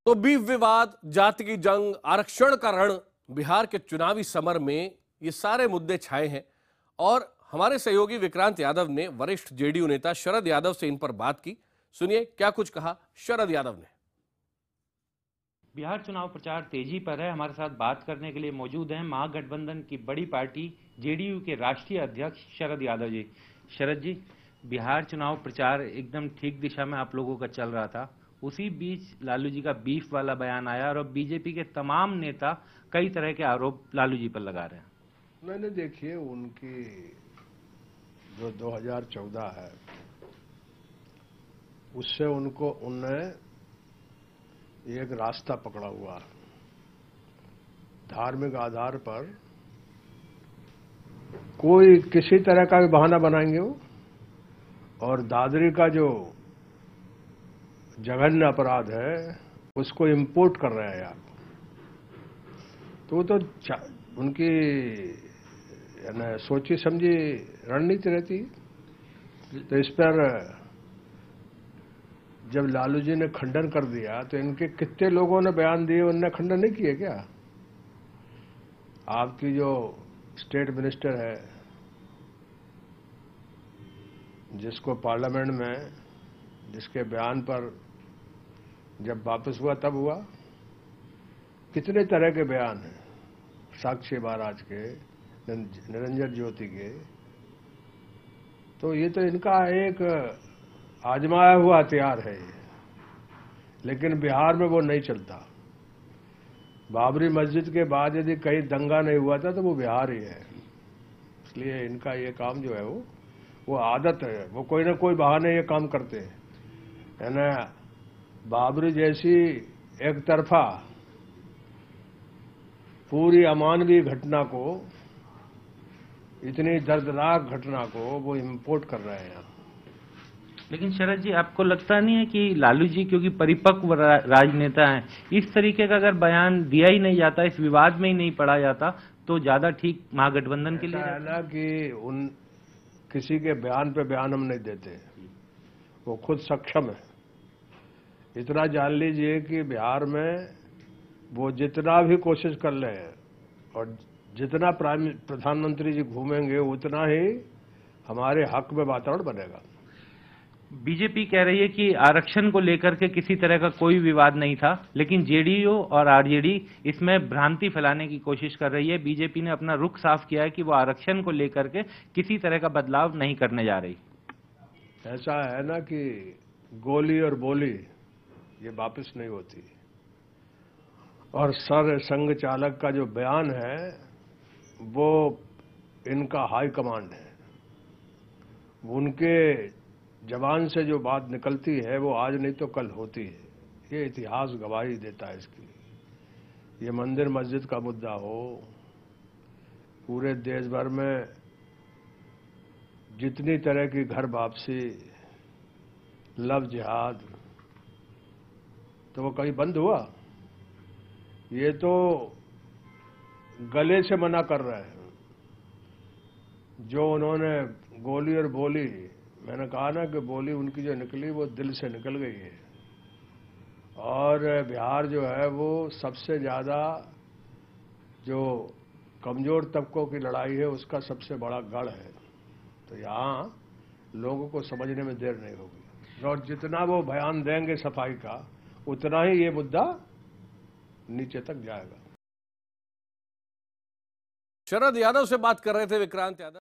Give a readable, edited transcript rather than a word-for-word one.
तो बीफ विवाद, जाति की जंग, आरक्षण का रण, बिहार के चुनावी समर में ये सारे मुद्दे छाए हैं। और हमारे सहयोगी विक्रांत यादव ने वरिष्ठ जेडीयू नेता शरद यादव से इन पर बात की। सुनिए क्या कुछ कहा शरद यादव ने। बिहार चुनाव प्रचार तेजी पर है। हमारे साथ बात करने के लिए मौजूद हैं महागठबंधन की बड़ी पार्टी जेडीयू के राष्ट्रीय अध्यक्ष शरद यादव जी। शरद जी, बिहार चुनाव प्रचार एकदम ठीक दिशा में आप लोगों का चल रहा था, उसी बीच लालू जी का बीफ वाला बयान आया और अब बीजेपी के तमाम नेता कई तरह के आरोप लालू जी पर लगा रहे हैं। मैंने देखिए उनकी जो 2014 है उससे उनने एक रास्ता पकड़ा हुआ, धार्मिक आधार पर कोई किसी तरह का भी बहाना बनाएंगे वो, और दादरी का जो जघन्य अपराध है उसको इंपोर्ट कर रहे हैं आप। तो वो तो उनकी सोची समझी रणनीति रहती। तो इस पर जब लालू जी ने खंडन कर दिया तो इनके कितने लोगों ने बयान दिए, उनने खंडन नहीं किए क्या? आपकी जो स्टेट मिनिस्टर है, जिसको पार्लियामेंट में जिसके बयान पर जब वापस हुआ तब हुआ, कितने तरह के बयान हैं, साक्षी महाराज के, निरंजन ज्योति के। तो ये तो इनका एक आजमाया हुआ हथियार है ये, लेकिन बिहार में वो नहीं चलता। बाबरी मस्जिद के बाद यदि कहीं दंगा नहीं हुआ था तो वो बिहार ही है। इसलिए इनका ये काम जो है वो आदत है, वो कोई ना कोई बहाने ये काम करते हैं, है ना। बाबरी जैसी एक तरफा पूरी अमानवीय घटना को, इतनी दर्दनाक घटना को वो इंपोर्ट कर रहे हैं। लेकिन शरद जी, आपको लगता नहीं है कि लालू जी क्योंकि परिपक्व राजनेता हैं, इस तरीके का अगर बयान दिया ही नहीं जाता, इस विवाद में ही नहीं पड़ा जाता, तो ज्यादा ठीक महागठबंधन के लिए है ना कि उन किसी के बयान पे बयान हम नहीं देते, वो खुद सक्षम है। इतना जान लीजिए कि बिहार में वो जितना भी कोशिश कर रहे हैं और जितना प्रधानमंत्री जी घूमेंगे उतना ही हमारे हक में वातावरण बनेगा। बीजेपी कह रही है कि आरक्षण को लेकर के किसी तरह का कोई विवाद नहीं था, लेकिन जेडीयू और आरजेडी इसमें भ्रांति फैलाने की कोशिश कर रही है। बीजेपी ने अपना रुख साफ किया है कि वो आरक्षण को लेकर के किसी तरह का बदलाव नहीं करने जा रही। ऐसा है ना कि गोली और बोली ये वापस नहीं होती, और सर संघ चालक का जो बयान है वो इनका हाई कमांड है। उनके जबान से जो बात निकलती है वो आज नहीं तो कल होती है। ये इतिहास गवाही देता है इसकी। ये मंदिर मस्जिद का मुद्दा हो, पूरे देश भर में जितनी तरह की घर वापसी, लव जिहाद, तो वो कहीं बंद हुआ? ये तो गले से मना कर रहे हैं। जो उन्होंने गोली और बोली, मैंने कहा ना कि बोली उनकी जो निकली वो दिल से निकल गई है। और बिहार जो है वो सबसे ज्यादा जो कमजोर तबकों की लड़ाई है उसका सबसे बड़ा गढ़ है। तो यहाँ लोगों को समझने में देर नहीं होगी, और जितना वो बयान देंगे सफाई का, उतना ही ये मुद्दा नीचे तक जाएगा। शरद यादव से बात कर रहे थे विक्रांत यादव।